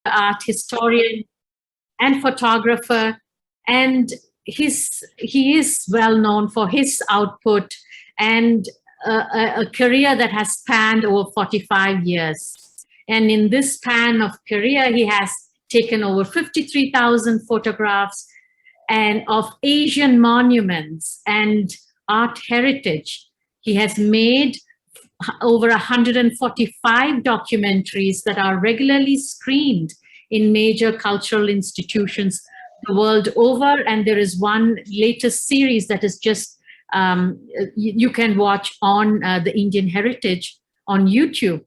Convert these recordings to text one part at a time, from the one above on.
art historian and photographer, and he is well known for his output and a career that has spanned over 45 years. And in this span of career, he has taken over 53,000 photographs and of Asian monuments and art heritage. He has made over 145 documentaries that are regularly screened in major cultural institutions the world over. And there is one latest series that is just, you can watch on the Indian heritage on YouTube.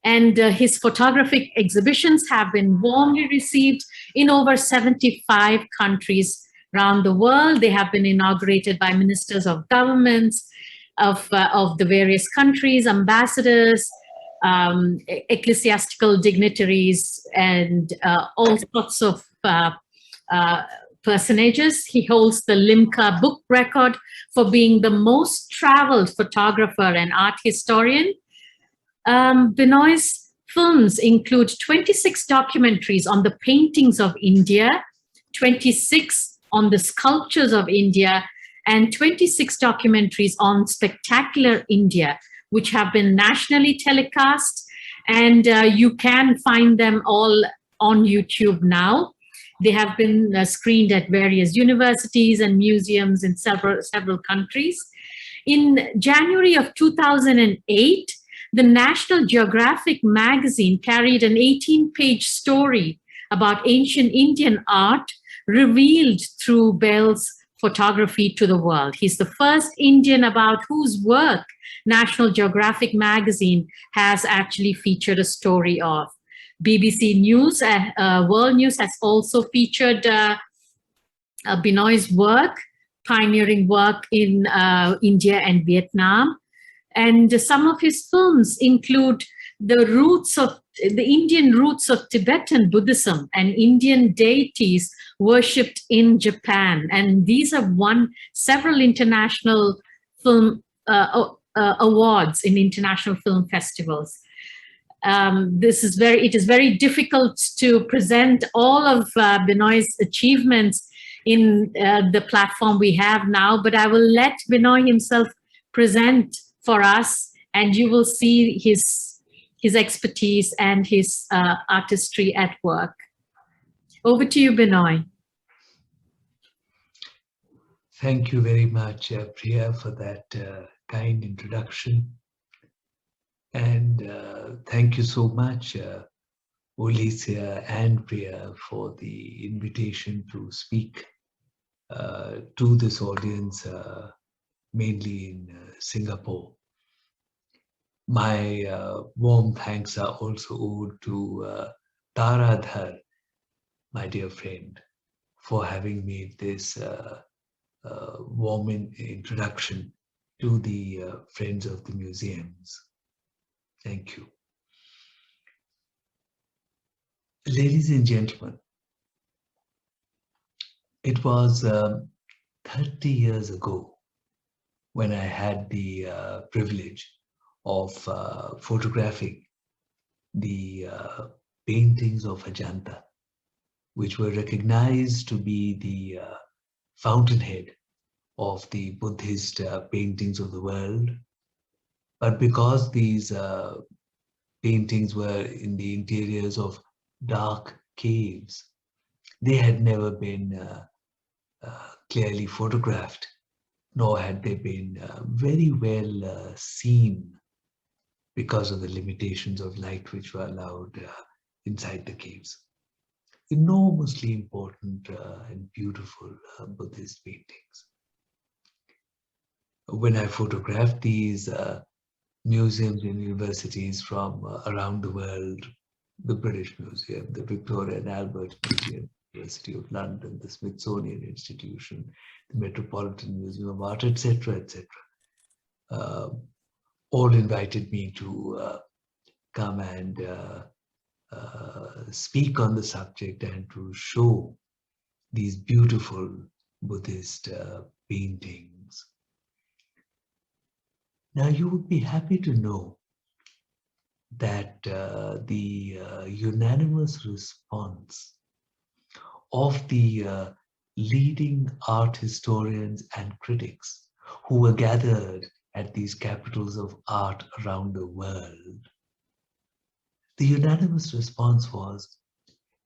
And his photographic exhibitions have been warmly received in over 75 countries around the world. They have been inaugurated by ministers of governments of the various countries, ambassadors, ecclesiastical dignitaries, and all sorts of personages. He holds the Limca book record for being the most traveled photographer and art historian. Benoy's films include 26 documentaries on the paintings of India, 26 on the sculptures of India, and 26 documentaries on spectacular India, which have been nationally telecast, and you can find them all on YouTube now. They have been screened at various universities and museums in several countries. In January of 2008, the National Geographic magazine carried an 18-page story about ancient Indian art revealed through Behl's photography to the world. He's the first Indian about whose work National Geographic magazine has actually featured a story of. BBC News, World News has also featured Benoy's work, pioneering work in India and Vietnam. And some of his films include the Indian roots of Tibetan Buddhism and Indian deities worshipped in Japan. And these have won several international film awards in international film festivals. It is very difficult to present all of Benoy's achievements in the platform we have now, but I will let Benoy himself present for us, and you will see his expertise and his artistry at work. Over to you, Benoy. Thank you very much, Priya, for that kind introduction. And thank you so much, Olicia and Priya, for the invitation to speak to this audience, mainly in Singapore. My warm thanks are also owed to Taradhar, my dear friend, for having made this warm introduction to the Friends of the Museums. Thank you. Ladies and gentlemen, it was 30 years ago when I had the privilege of photographing the paintings of Ajanta, which were recognized to be the fountainhead of the Buddhist paintings of the world. But because these paintings were in the interiors of dark caves, they had never been clearly photographed, nor had they been very well seen because of the limitations of light which were allowed inside the caves. Enormously important and beautiful Buddhist paintings. When I photographed these museums and universities from around the world, the British Museum, the Victoria and Albert Museum, University of London, the Smithsonian Institution, the Metropolitan Museum of Art, etc., etc., all invited me to come and speak on the subject and to show these beautiful Buddhist paintings. Now, you would be happy to know that the unanimous response of the leading art historians and critics who were gathered at these capitals of art around the world, the unanimous response was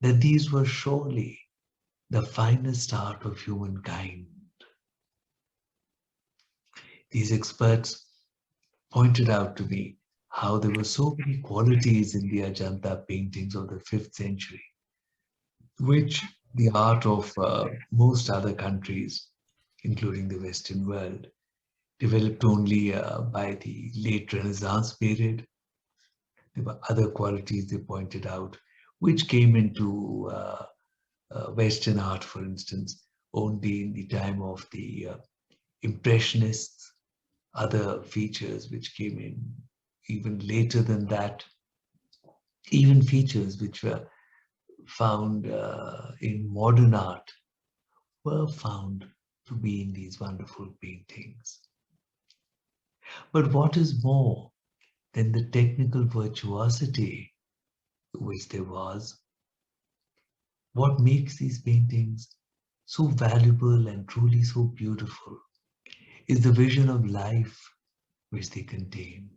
that these were surely the finest art of humankind. These experts pointed out to me how there were so many qualities in the Ajanta paintings of the 5th century, which the art of most other countries, including the Western world, developed only by the late Renaissance period. There were other qualities they pointed out, which came into Western art, for instance, only in the time of the Impressionists, other features which came in even later than that, even features which were found in modern art were found to be in these wonderful paintings. But what is more than the technical virtuosity which there was, what makes these paintings so valuable and truly so beautiful is the vision of life which they contain.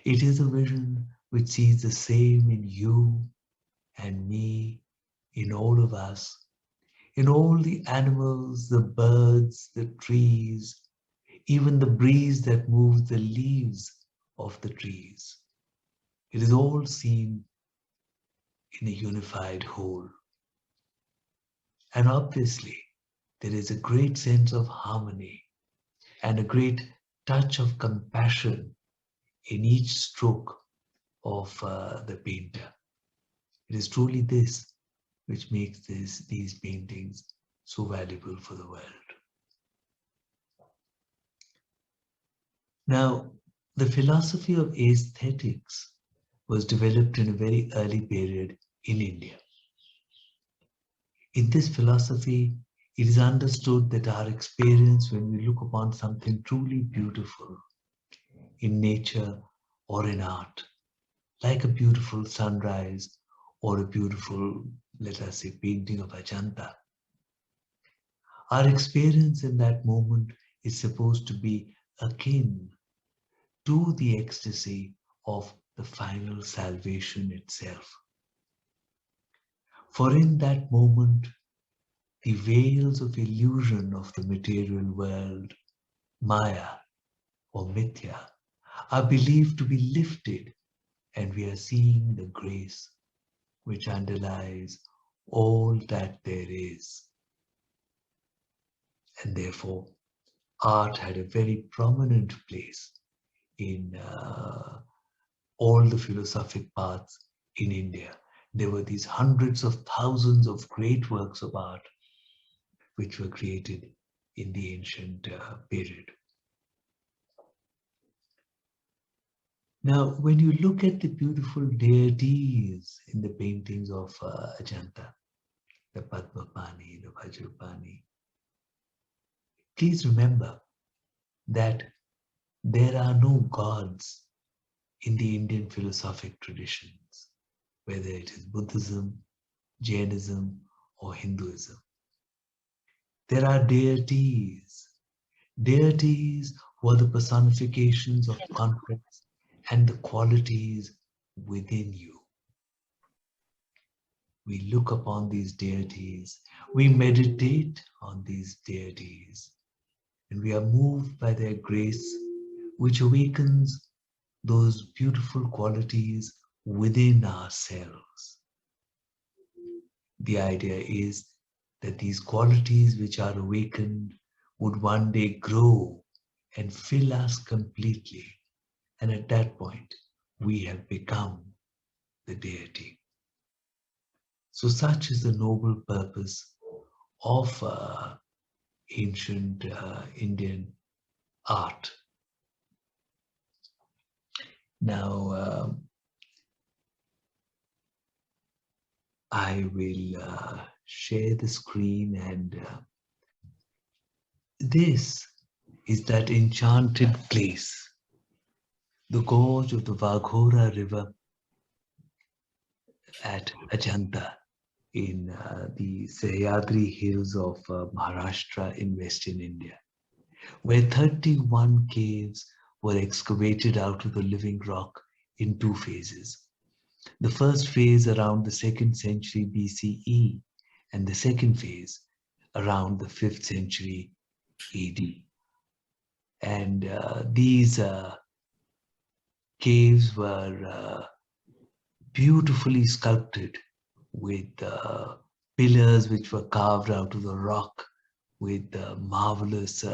It is a vision which sees the same in you and me, in all of us, in all the animals, the birds, the trees, even the breeze that moves the leaves of the trees. It is all seen in a unified whole. And obviously, there is a great sense of harmony and a great touch of compassion in each stroke of the painter. It is truly this which makes these paintings so valuable for the world. Now, the philosophy of aesthetics was developed in a very early period in India. In this philosophy, it is understood that our experience when we look upon something truly beautiful in nature or in art, like a beautiful sunrise or a beautiful, let us say, painting of Ajanta, our experience in that moment is supposed to be akin to the ecstasy of the final salvation itself. For in that moment, the veils of illusion of the material world, Maya or Mithya, are believed to be lifted, and we are seeing the grace which underlies all that there is. And therefore, art had a very prominent place in all the philosophic paths in India. There were these hundreds of thousands of great works of art which were created in the ancient period. Now, when you look at the beautiful deities in the paintings of Ajanta, the Padmapani, the Vajrapani, please remember that there are no gods in the Indian philosophic traditions, whether it is Buddhism, Jainism, or Hinduism. There are deities. Deities who are the personifications of concepts and the qualities within you. We look upon these deities, we meditate on these deities, and we are moved by their grace, which awakens those beautiful qualities within ourselves. The idea is that these qualities which are awakened would one day grow and fill us completely. And at that point, we have become the deity. So such is the noble purpose of ancient Indian art. Now, I will share the screen, and this is that enchanted place, the gorge of the Vaghora River at Ajanta in the Sahyadri hills of Maharashtra in Western India, where 31 caves were excavated out of the living rock in two phases. The first phase around the 2nd century BCE and the second phase around the 5th century AD. And these caves were beautifully sculpted with pillars which were carved out of the rock with marvelous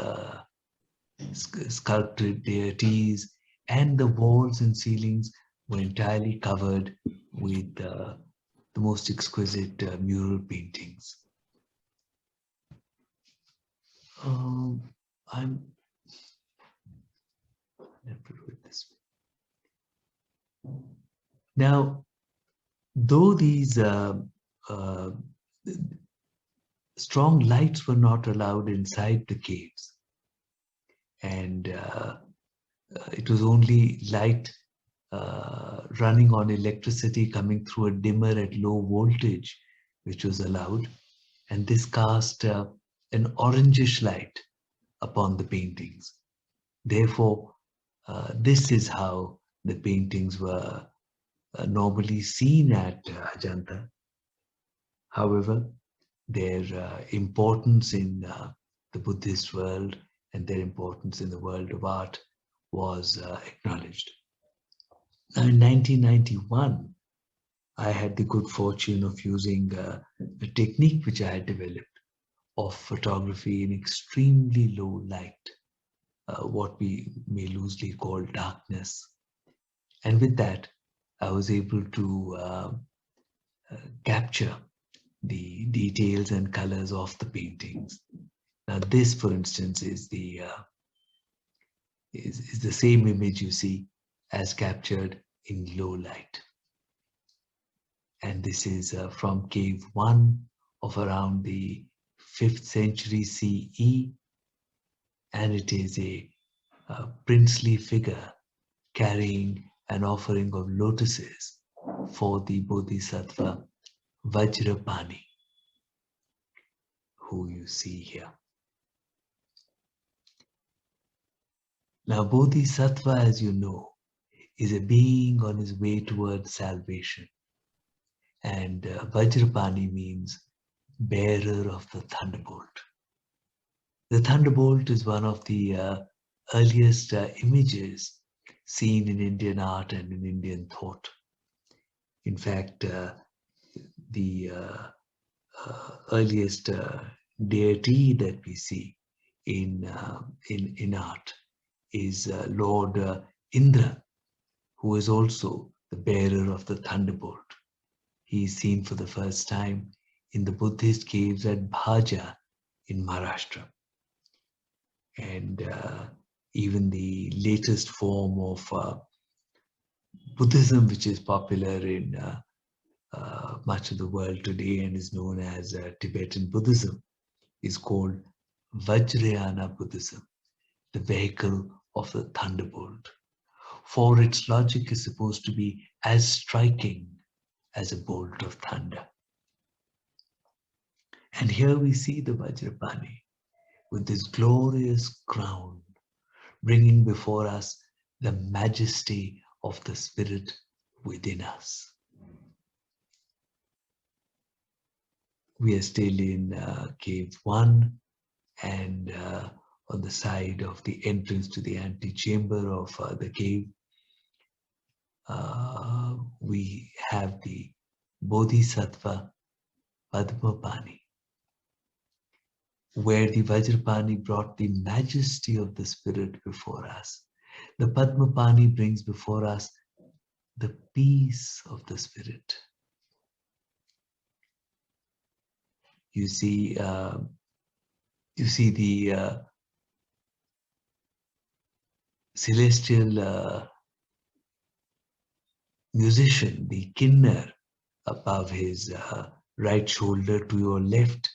sculpted deities, and the walls and ceilings were entirely covered with the most exquisite mural paintings. I'm have to do it this way. Now, though these strong lights were not allowed inside the caves, and it was only light running on electricity coming through a dimmer at low voltage which was allowed, and this cast an orangish light upon the paintings. Therefore, this is how the paintings were normally seen at Ajanta. However, their importance in the Buddhist world and their importance in the world of art was acknowledged. Now, in 1991, I had the good fortune of using a technique which I had developed of photography in extremely low light, what we may loosely call darkness. And with that, I was able to capture the details and colors of the paintings. Now, this, for instance, is the same image you see as captured in low light. And this is from cave 1 of around the 5th century CE, and it is a princely figure carrying an offering of lotuses for the Bodhisattva Vajrapani, who you see here. Now, Bodhisattva, as you know, is a being on his way towards salvation. And Vajrapani means bearer of the thunderbolt. The thunderbolt is one of the earliest images seen in Indian art and in Indian thought. In fact, the earliest deity that we see in art is Lord Indra, who is also the bearer of the thunderbolt. He is seen for the first time in the Buddhist caves at Bhaja in Maharashtra. And even the latest form of Buddhism, which is popular in much of the world today and is known as Tibetan Buddhism, is called Vajrayana Buddhism, the vehicle of the thunderbolt. For its logic is supposed to be as striking as a bolt of thunder. And here we see the Vajrapani with this glorious crown, bringing before us the majesty of the spirit within us. We are still in cave 1, and on the side of the entrance to the antechamber of the cave, we have the Bodhisattva Padmapani, where the Vajrapani brought the majesty of the spirit before us. The Padmapani brings before us the peace of the spirit. You see the celestial musician, the kinnar, above his right shoulder to your left.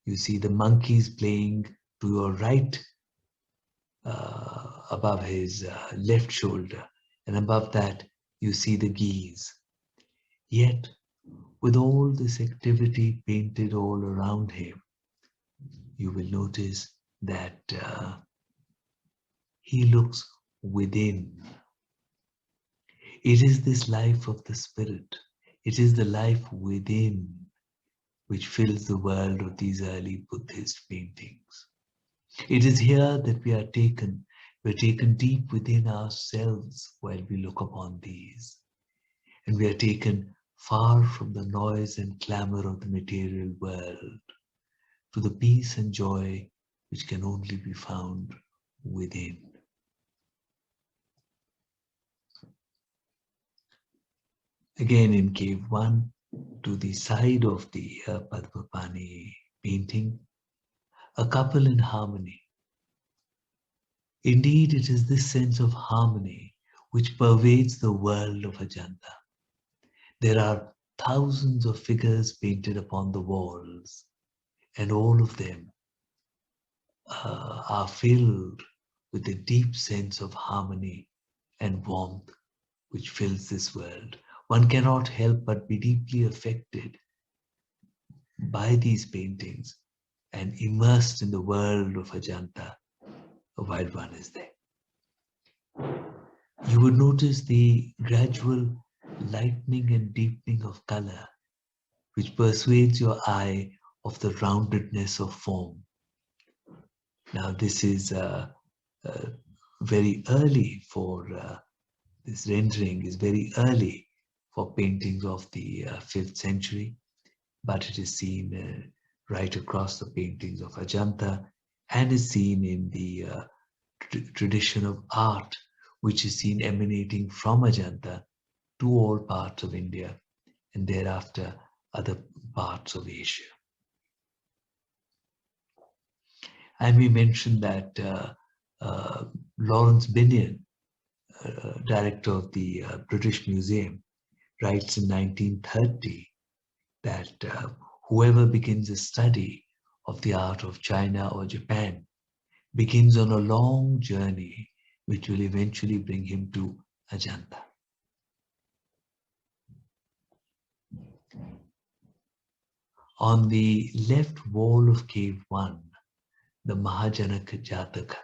You see the monkeys playing to your right, above his left shoulder, and above that you see the geese. Yet, with all this activity painted all around him, you will notice that he looks within. It is this life of the spirit. It is the life within which fills the world of these early Buddhist paintings. It is here that we're taken deep within ourselves while we look upon these. And we are taken far from the noise and clamor of the material world to the peace and joy which can only be found within. Again in cave 1, to the side of the Padmapani painting, a couple in harmony. Indeed, it is this sense of harmony which pervades the world of Ajanta. There are thousands of figures painted upon the walls, and all of them are filled with a deep sense of harmony and warmth which fills this world. One cannot help but be deeply affected by these paintings and immersed in the world of Ajanta while one is there. You would notice the gradual lightening and deepening of color which persuades your eye of the roundedness of form. Now this is very early for this rendering is very early for paintings of the 5th century, but it is seen right across the paintings of Ajanta and is seen in the tradition of art which is seen emanating from Ajanta to all parts of India and thereafter other parts of Asia. And we mentioned that Lawrence Binion, director of the British Museum, writes in 1930 that whoever begins a study of the art of China or Japan begins on a long journey which will eventually bring him to Ajanta. On the left wall of cave 1, the Mahajanaka Jataka.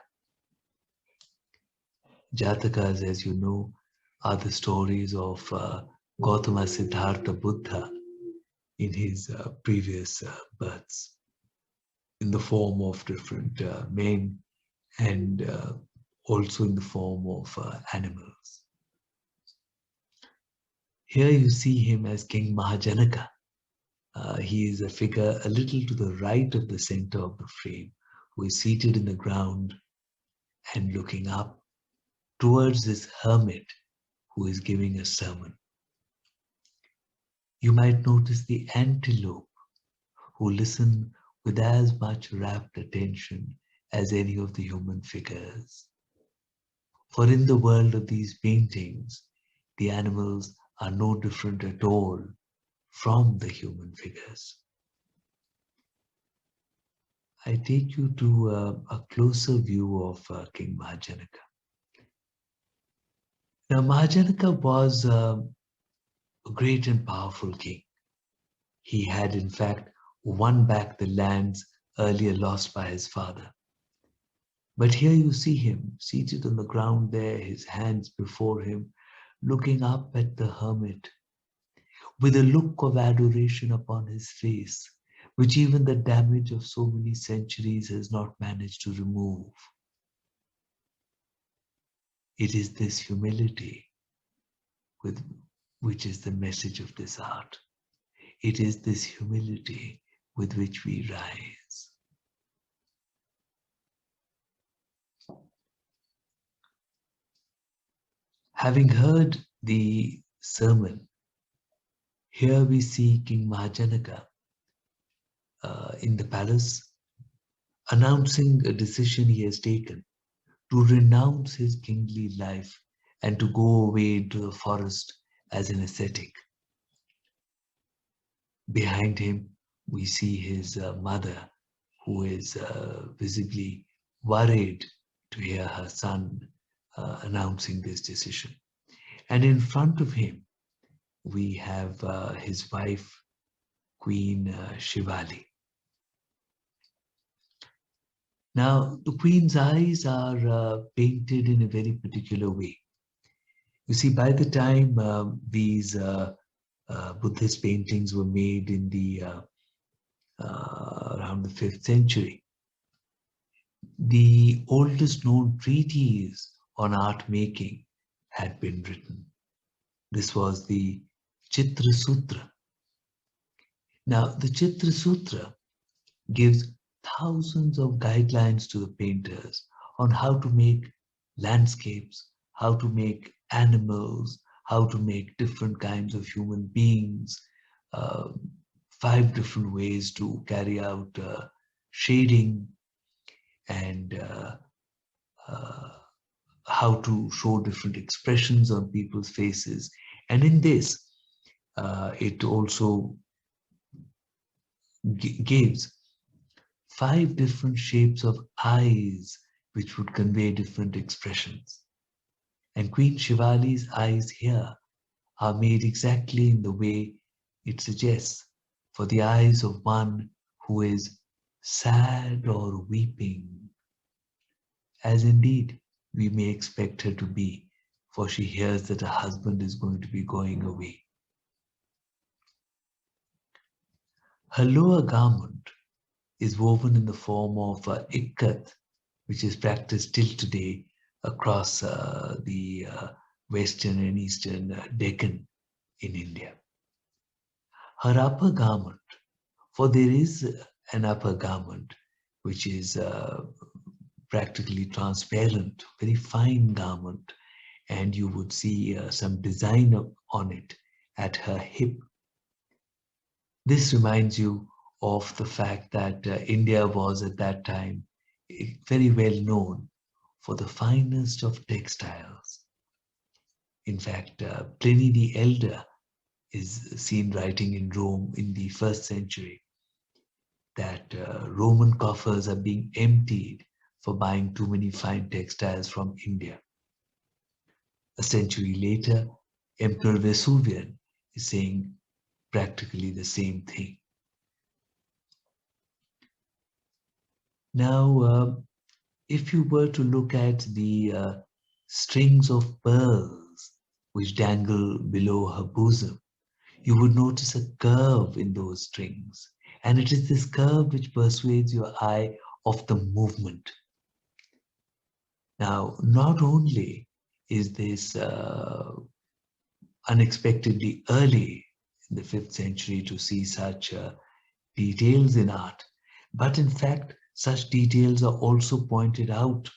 Jatakas, as you know, are the stories of Gautama Siddhartha Buddha in his previous births in the form of different men and also in the form of animals. Here you see him as King Mahajanaka. He is a figure a little to the right of the center of the frame, who is seated in the ground and looking up towards this hermit who is giving a sermon. You might notice the antelope who listen with as much rapt attention as any of the human figures. For in the world of these paintings, the animals are no different at all from the human figures. I take you to a closer view of King Mahajanaka. Now, Mahajanaka was a great and powerful king. He had, in fact, won back the lands earlier lost by his father. But here you see him seated on the ground there, his hands before him, looking up at the hermit with a look of adoration upon his face, which even the damage of so many centuries has not managed to remove. It is this humility which is the message of this art. It is this humility with which we rise. Having heard the sermon, here we see King Mahajanaka in the palace announcing a decision he has taken to renounce his kingly life and to go away into the forest as an ascetic. Behind him, we see his mother, who is visibly worried to hear her son announcing this decision. And in front of him, we have his wife, Queen Shivali. Now, the Queen's eyes are painted in a very particular way. You see, by the time these Buddhist paintings were made in the around the 5th century, the oldest known treatise on art making had been written. This was the Chitra Sutra. Now, the Chitra Sutra gives thousands of guidelines to the painters on how to make landscapes, how to make animals, how to make different kinds of human beings, uh, 5 different ways to carry out shading, and how to show different expressions on people's faces. And in this, it also gives 5 different shapes of eyes which would convey different expressions. And Queen Shivali's eyes here are made exactly in the way it suggests, for the eyes of one who is sad or weeping, as indeed we may expect her to be, for she hears that her husband is going to be going away. Her lower garment is woven in the form of ikat, which is practiced till today across the western and eastern Deccan in India. Her upper garment, for there is an upper garment which is practically transparent, very fine garment, and you would see some design on it at her hip. This reminds you of the fact that India was at that time very well known for the finest of textiles. In fact, Pliny the Elder is seen writing in Rome in the 1st century that Roman coffers are being emptied for buying too many fine textiles from India. A century later, Emperor Vesuvian is saying practically the same thing. Now, if you were to look at the strings of pearls which dangle below her bosom, you would notice a curve in those strings. And it is this curve which persuades your eye of the movement. Now, not only is this unexpectedly early in the 5th century to see such details in art, but in fact, such details are also pointed out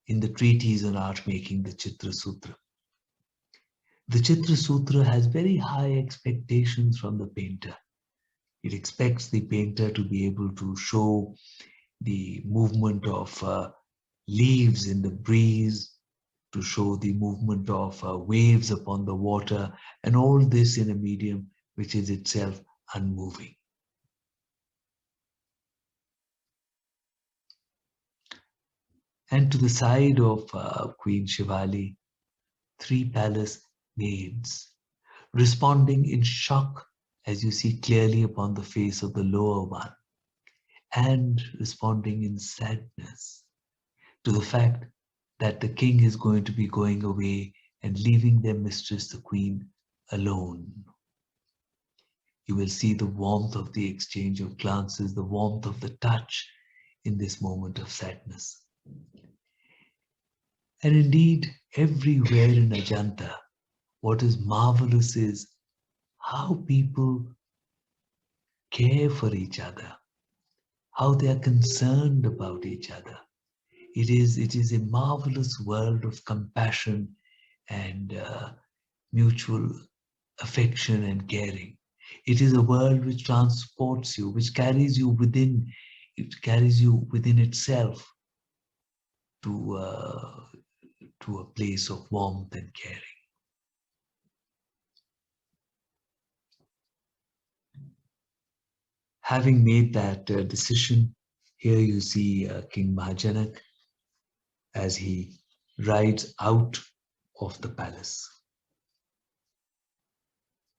in the treatise on art making, the Chitra Sutra. The Chitra Sutra has very high expectations from the painter. It expects the painter to be able to show the movement of leaves in the breeze, to show the movement of waves upon the water, and all this in a medium which is itself unmoving. And to the side of Queen Shivali, 3 palace maids, responding in shock, as you see clearly upon the face of the lower one, and responding in sadness to the fact that the king is going to be going away and leaving their mistress, the queen, alone. You will see the warmth of the exchange of glances, the warmth of the touch in this moment of sadness. And indeed, everywhere in Ajanta, what is marvelous is how people care for each other, how they are concerned about each other. It is a marvelous world of compassion and mutual affection and caring. It is a world which transports you, which carries you within, it carries you within itself to a place of warmth and caring. Having made that decision, here you see King Mahajanak as he rides out of the palace.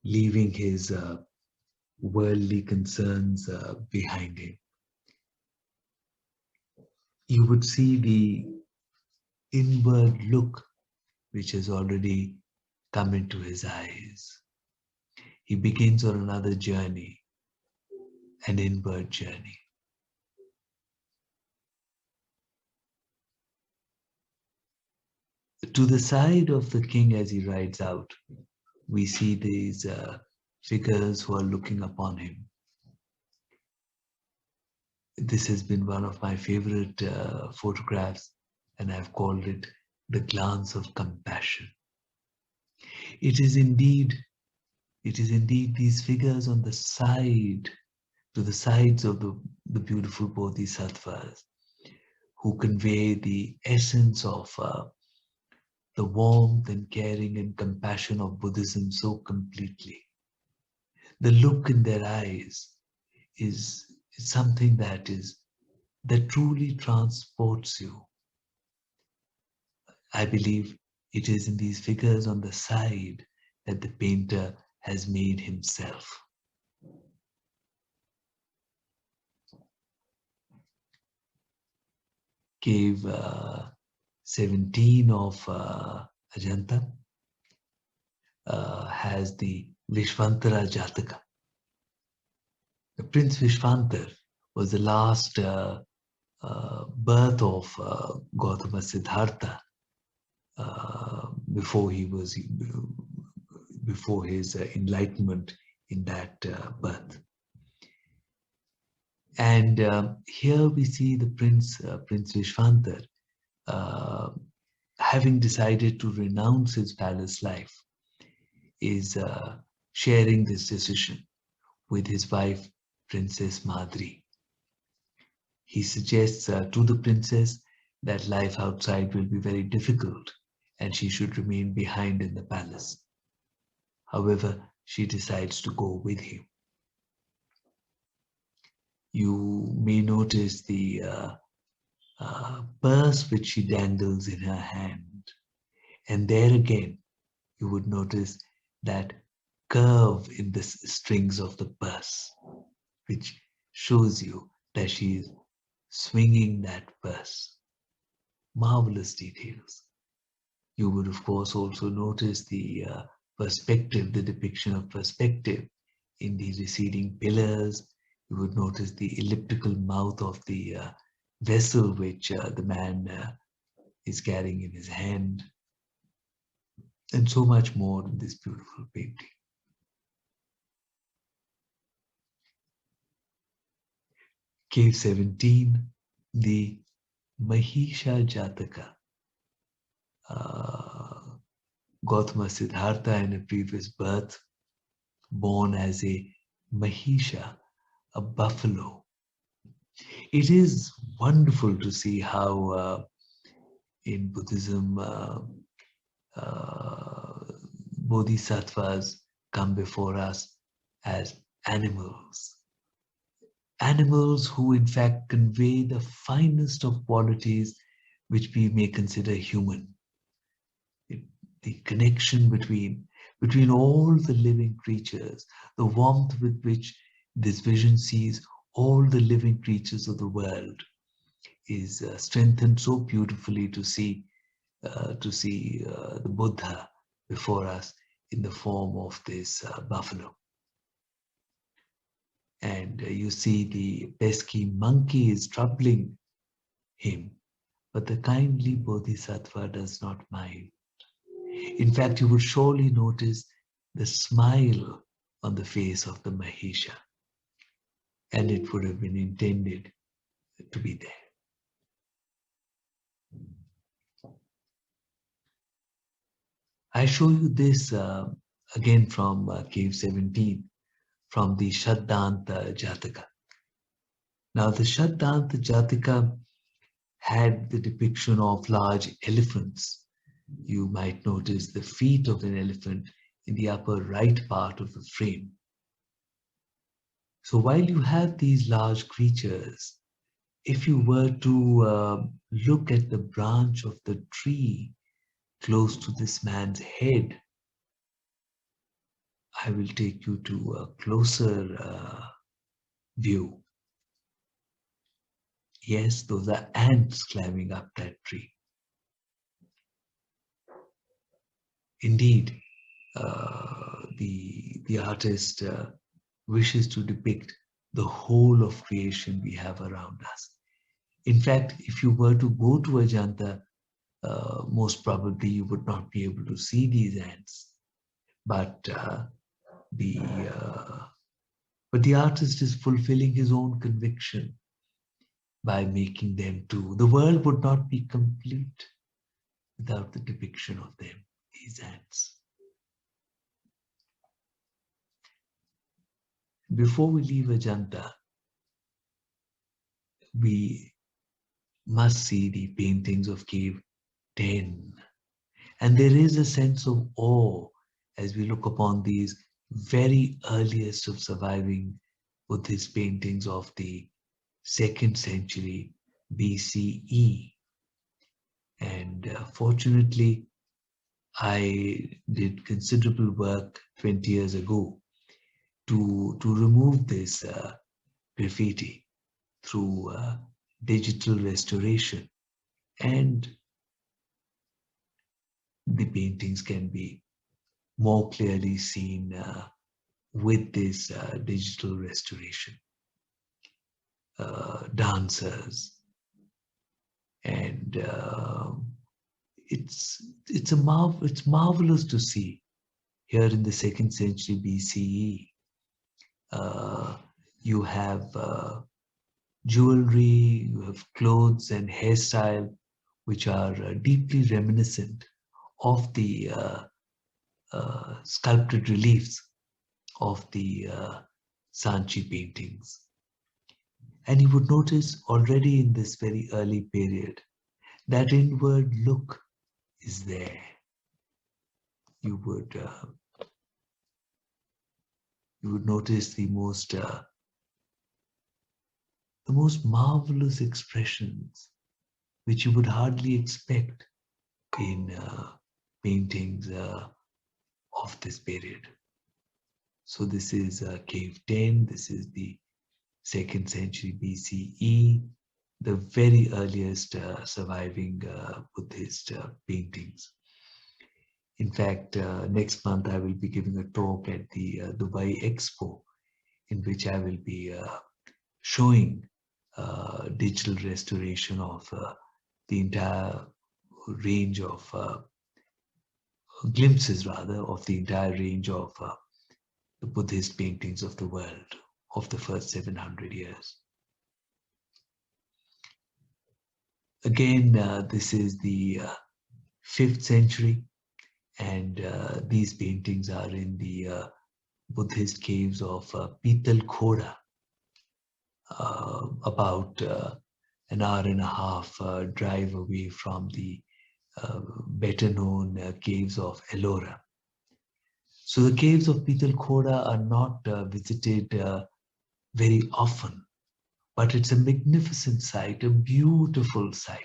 leaving his worldly concerns behind him. You would see the inward look which has already come into his eyes. He begins on another journey, an inward journey. To the side of the king as he rides out, we see these figures who are looking upon him. This has been one of my favorite photographs, and I've called it the glance of compassion. It is indeed these figures on the side, to the sides of the beautiful bodhisattvas, who convey the essence of the warmth and caring and compassion of Buddhism so completely. The look in their eyes is something that truly transports you. I believe it is in these figures on the side that the painter has made himself. Cave 17 of Ajanta has the Vishvantara Jataka. Prince Vishvantar was the last birth of Gautama Siddhartha before his enlightenment in that birth. And here we see the Prince Vishvantar having decided to renounce his palace life, is sharing this decision with his wife, Princess Madri. He suggests to the princess that life outside will be very difficult and she should remain behind in the palace. However, she decides to go with him. You may notice the purse which she dangles in her hand. And there again, you would notice that curve in the strings of the purse, which shows you that she is swinging that purse. Marvelous details. You would, of course, also notice the perspective, the depiction of perspective in the receding pillars. You would notice the elliptical mouth of the vessel which the man is carrying in his hand, and so much more in this beautiful painting. Cave 17, the Mahisha Jataka. Gautama Siddhartha in a previous birth, born as a Mahisha, a buffalo. It is wonderful to see how in Buddhism bodhisattvas come before us as animals. Animals who in fact convey the finest of qualities which we may consider human. The connection between all the living creatures, the warmth with which this vision sees all the living creatures of the world is strengthened so beautifully to see the Buddha before us in the form of this buffalo. And you see the pesky monkey is troubling him, but the kindly bodhisattva does not mind. In fact, you would surely notice the smile on the face of the Mahisha, and it would have been intended to be there. I show you this again from Cave 17, from the Shaddanta Jataka. Now, the Shaddanta Jataka had the depiction of large elephants. You might notice the feet of an elephant in the upper right part of the frame. So while you have these large creatures, if you were to look at the branch of the tree close to this man's head, I will take you to a closer view. Yes, those are ants climbing up that tree. Indeed, the artist wishes to depict the whole of creation we have around us. In fact, if you were to go to Ajanta, most probably you would not be able to see these ants. But the uh, but the artist is fulfilling his own conviction by making them too. The world would not be complete without the depiction of them, these ants. Before we leave Ajanta, we must see the paintings of Cave 10. And there is a sense of awe as we look upon these very earliest of surviving Buddhist paintings of the 2nd century BCE. And fortunately, I did considerable work 20 years ago to remove this graffiti through digital restoration, and the paintings can be more clearly seen with this digital restoration. Dancers, and it's marvelous to see here in the 2nd century BCE. You have jewelry, you have clothes and hairstyle which are deeply reminiscent of the sculpted reliefs of the Sanchi paintings. And you would notice already in this very early period that inward look is there. You would notice the most marvelous expressions which you would hardly expect in paintings of this period. So this is Cave 10. This is the 2nd century BCE, the very earliest surviving Buddhist paintings. In fact, next month I will be giving a talk at the Dubai Expo, in which I will be showing digital restoration of the entire range of glimpses, rather, of the entire range of the Buddhist paintings of the world of the first 700 years. Again, this is the 5th century, and these paintings are in the Buddhist caves of Behl, about an hour and a half drive away from the better known caves of Ellora. So the caves of Behl are not visited very often, but it's a magnificent sight, a beautiful sight.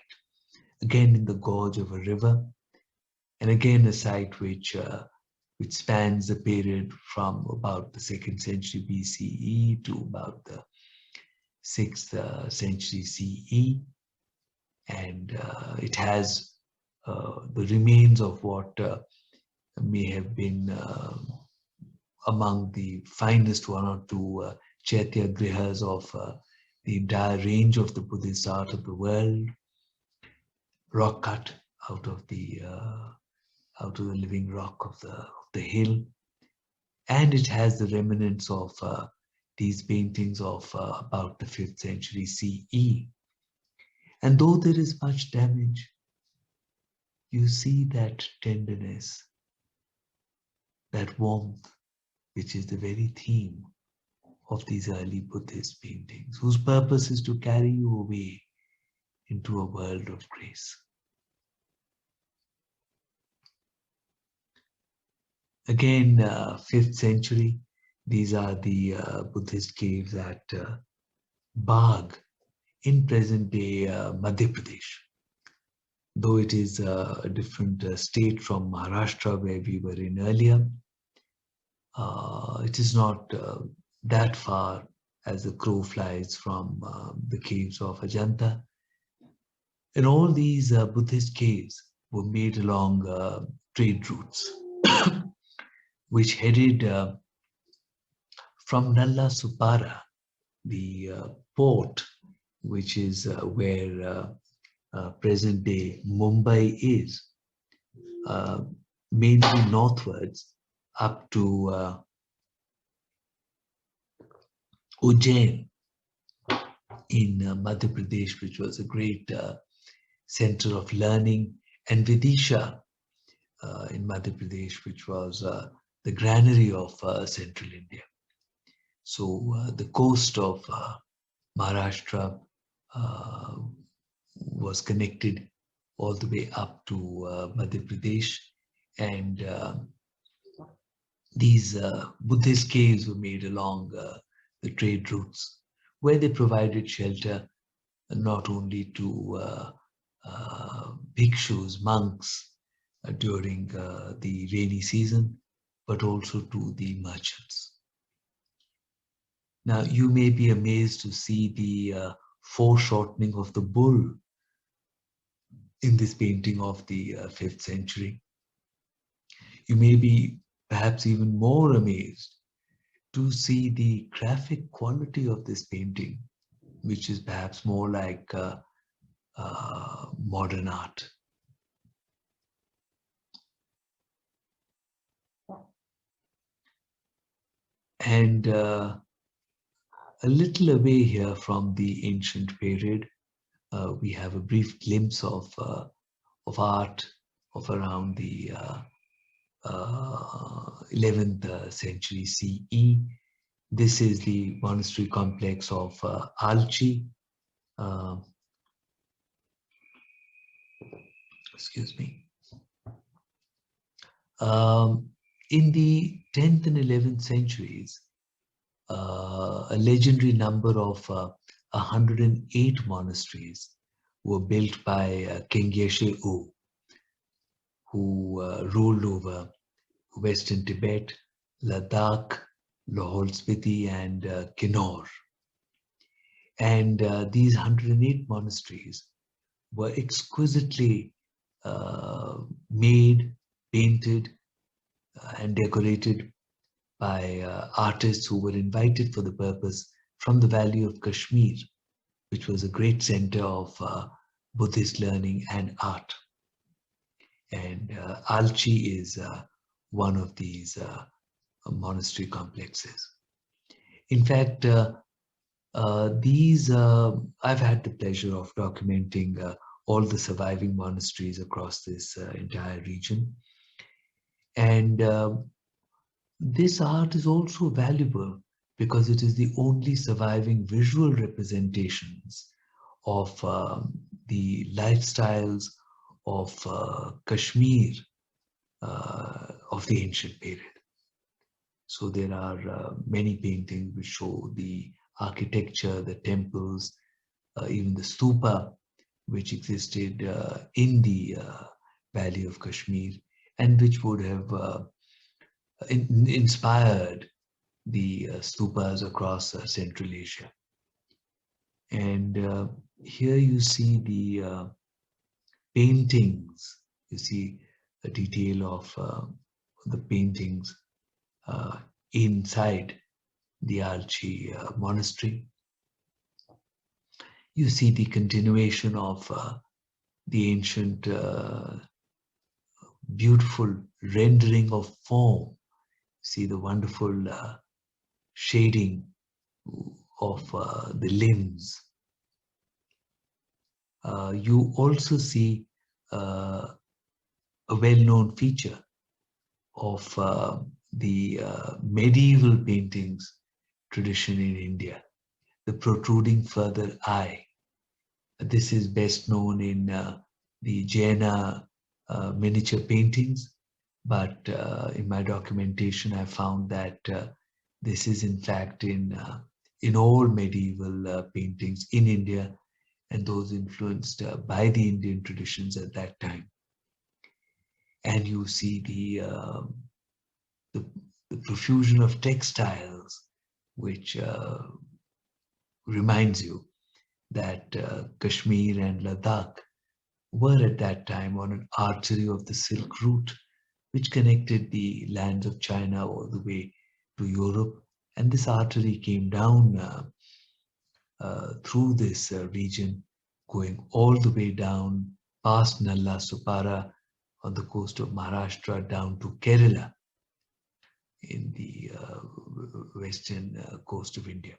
Again, in the gorge of a river, and again a site which spans the period from about the 2nd century BCE to about the 6th century CE, and it has the remains of what may have been among the finest 1 or 2 Chaitya grihas of the entire range of the Buddhist art of the world, rock cut out of the living rock of the hill, and it has the remnants of these paintings of about the 5th century CE. And though there is much damage, you see that tenderness, that warmth, which is the very theme of these early Buddhist paintings, whose purpose is to carry you away into a world of grace. Again, 5th century, these are the Buddhist caves at Bagh in present-day Madhya Pradesh. Though it is a different state from Maharashtra, where we were in earlier, It is not that far as the crow flies from the caves of Ajanta. And all these Buddhist caves were made along trade routes, which headed from Nalla Supara, the port, which is where present day Mumbai is, uh, mainly northwards up to Ujjain in Madhya Pradesh, which was a great center of learning, and Vidisha in Madhya Pradesh, which was the granary of central India. So the coast of Maharashtra was connected all the way up to Madhya Pradesh, and these Buddhist caves were made along the trade routes, where they provided shelter not only to bhikshus, monks, during the rainy season, but also to the merchants. Now, you may be amazed to see the foreshortening of the bull in this painting of the 5th century. You may be perhaps even more amazed to see the graphic quality of this painting, which is perhaps more like modern art. And a little away here from the ancient period, we have a brief glimpse of art of around the 11th century CE. This is the monastery complex of Alchi. Excuse me. In the 10th and 11th centuries, a legendary number of 108 monasteries were built by King Yeshe-O, who ruled over Western Tibet, Ladakh, Lahore Spiti, and Kinnaur. And these 108 monasteries were exquisitely made, painted, and decorated by artists who were invited for the purpose from the Valley of Kashmir, which was a great center of Buddhist learning and art. And Alchi is one of these monastery complexes. In fact, I've had the pleasure of documenting all the surviving monasteries across this entire region. And this art is also valuable because it is the only surviving visual representations of the lifestyles of Kashmir of the ancient period. So there are many paintings which show the architecture, the temples, even the stupa, which existed in the Valley of Kashmir, and which would have inspired the stupas across Central Asia. And here you see the paintings. You see a detail of the paintings inside the Alchi monastery. You see the continuation of the ancient beautiful rendering of form. See the wonderful shading of the limbs. You also see a well-known feature of the medieval paintings tradition in India, the protruding further eye. This is best known in the Jaina miniature paintings, but in my documentation I found that this is in fact in all medieval paintings in India, and those influenced by the Indian traditions at that time. And you see the the profusion of textiles, which reminds you that Kashmir and Ladakh were at that time on an artery of the Silk Route, which connected the lands of China all the way to Europe. And this artery came down through this region, going all the way down past Nalla Supara on the coast of Maharashtra down to Kerala in the western coast of India.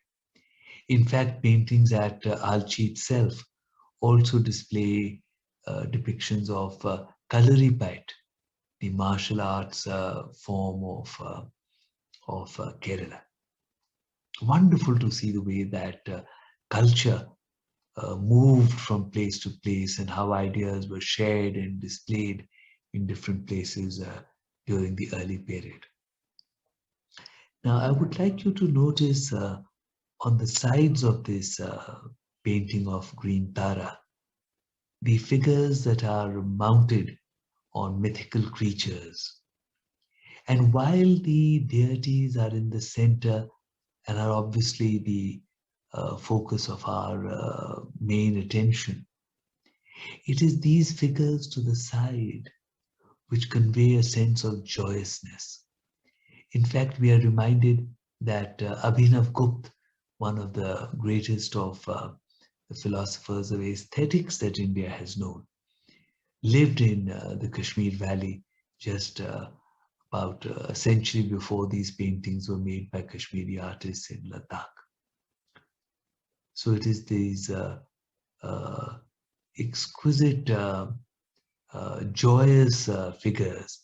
In fact, paintings at Alchi itself also display depictions of Kalaripayat, the martial arts form of Kerala. Wonderful to see the way that culture moved from place to place and how ideas were shared and displayed in different places during the early period. Now, I would like you to notice on the sides of this painting of Green Tara, the figures that are mounted on mythical creatures. And while the deities are in the center and are obviously the focus of our main attention, it is these figures to the side which convey a sense of joyousness. In fact, we are reminded that Abhinav Gupta, one of the greatest of the philosophers of aesthetics that India has known, lived in the Kashmir Valley just about a century before these paintings were made by Kashmiri artists in Ladakh. So it is these exquisite, joyous figures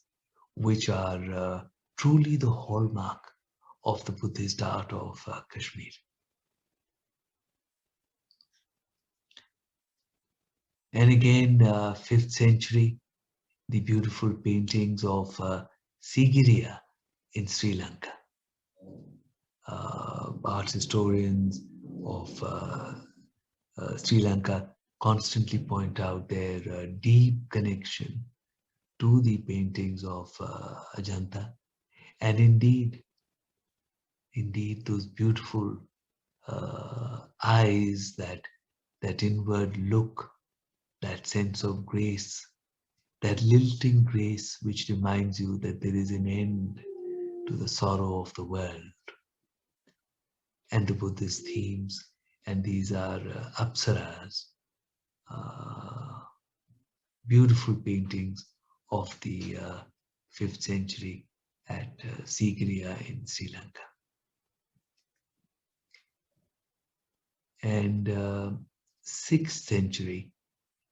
which are truly the hallmark of the Buddhist art of Kashmir. And again, 5th century, the beautiful paintings of Sigiriya in Sri Lanka. Art historians of Sri Lanka constantly point out their deep connection to the paintings of Ajanta. And indeed, those beautiful eyes, that inward look, that sense of grace, that lilting grace which reminds you that there is an end to the sorrow of the world. And the Buddhist themes, and these are apsaras, beautiful paintings of the 5th century at Sigiriya in Sri Lanka. And 6th century,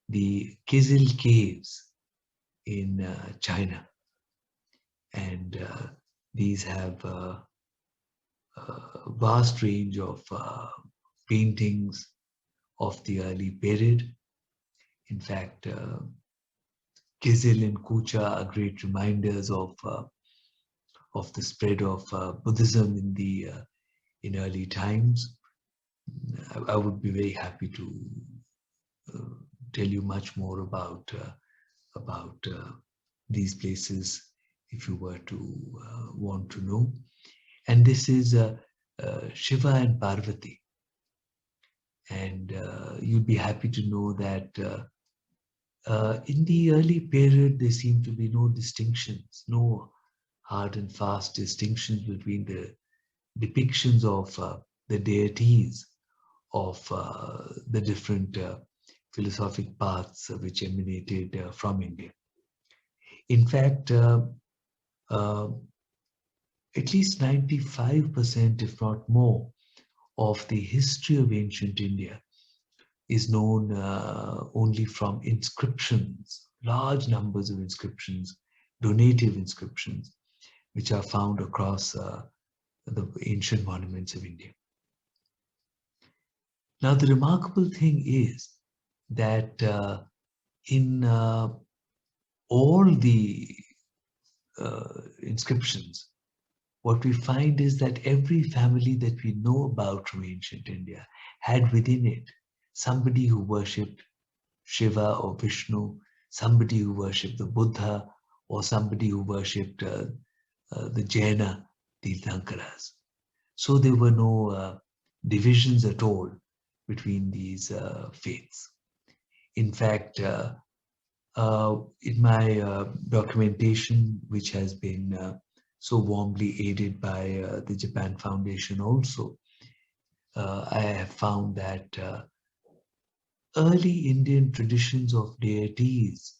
the Kizil caves in China. And these have a vast range of paintings of the early period. In fact, Kizil and Kucha are great reminders of the spread of Buddhism in early times. I would be very happy to tell you much more about these places if you were to want to know. And this is Shiva and Parvati. And you'd be happy to know that in the early period, there seemed to be no distinctions, no hard and fast distinctions between the depictions of the deities of the different philosophic paths which emanated from India. In fact, at least 95%, if not more, of the history of ancient India is known only from inscriptions, large numbers of inscriptions, donative inscriptions, which are found across the ancient monuments of India. Now, the remarkable thing is that in all the inscriptions, what we find is that every family that we know about from ancient India had within it somebody who worshipped Shiva or Vishnu, somebody who worshipped the Buddha, or somebody who worshipped the Jaina Tirthankaras. So there were no divisions at all between these faiths. In fact, in my documentation, which has been so warmly aided by the Japan Foundation also, I have found that early Indian traditions of deities,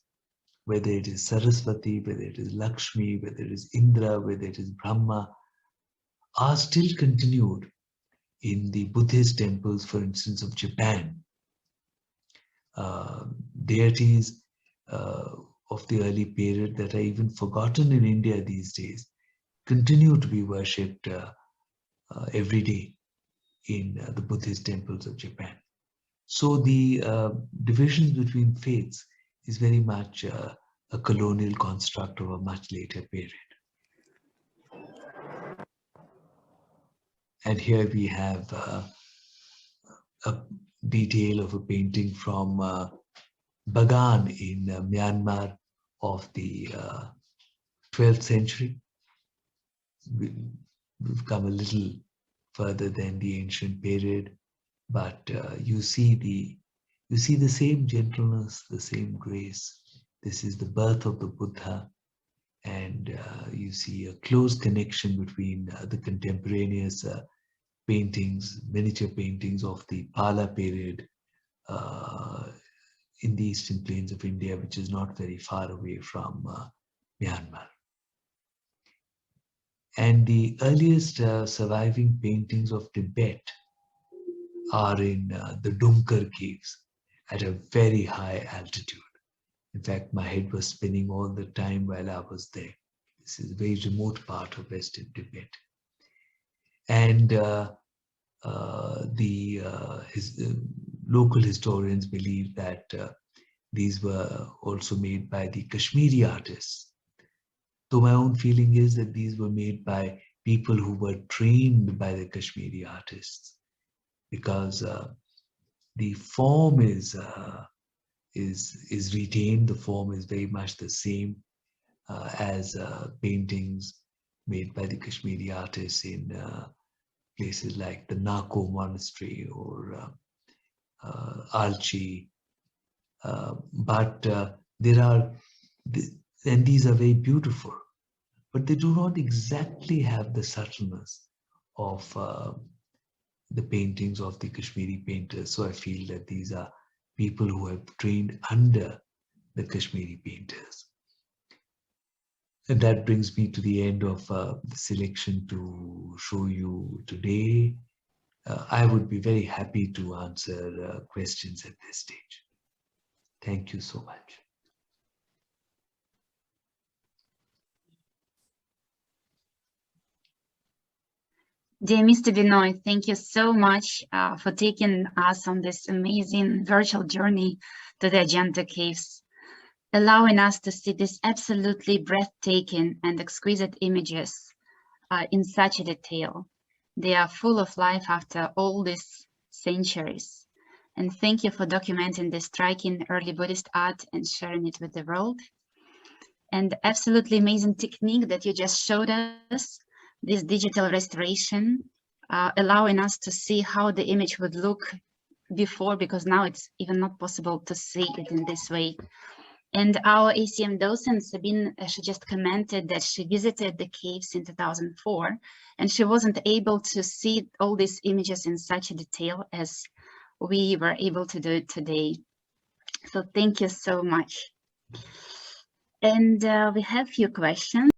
whether it is Saraswati, whether it is Lakshmi, whether it is Indra, whether it is Brahma, are still continued in the Buddhist temples, for instance, of Japan. Deities of the early period that are even forgotten in India these days continue to be worshipped every day in the Buddhist temples of Japan. So the divisions between faiths is very much a colonial construct of a much later period. And here we have a detail of a painting from Bagan in Myanmar of the 12th century. We've come a little further than the ancient period, but you see the same gentleness, the same grace. This is the birth of the Buddha, and you see a close connection between the contemporaneous paintings, miniature paintings of the Pala period in the eastern plains of India, which is not very far away from Myanmar. And the earliest surviving paintings of Tibet are in the Dumkar caves at a very high altitude. In fact, my head was spinning all the time while I was there. This is a very remote part of Western Tibet. And local historians believe that these were also made by the Kashmiri artists. So my own feeling is that these were made by people who were trained by the Kashmiri artists, because the form is retained. The form is very much the same as paintings made by the Kashmiri artists in places like the Nako monastery or Alchi. But there are, and these are very beautiful, but they do not exactly have the subtleness of the paintings of the Kashmiri painters. So I feel that these are people who have trained under the Kashmiri painters. And that brings me to the end of the selection to show you today. I would be very happy to answer questions at this stage. Thank you so much. Dear Mr. Benoy, thank you so much for taking us on this amazing virtual journey to the Ajanta caves, allowing us to see these absolutely breathtaking and exquisite images in such a detail. They are full of life after all these centuries. And thank you for documenting the striking early Buddhist art and sharing it with the world. And the absolutely amazing technique that you just showed us, this digital restoration, allowing us to see how the image would look before, because now it's even not possible to see it in this way. And our ACM docent, Sabine, she just commented that she visited the caves in 2004, and she wasn't able to see all these images in such a detail as we were able to do it today. So thank you so much. And we have a few questions.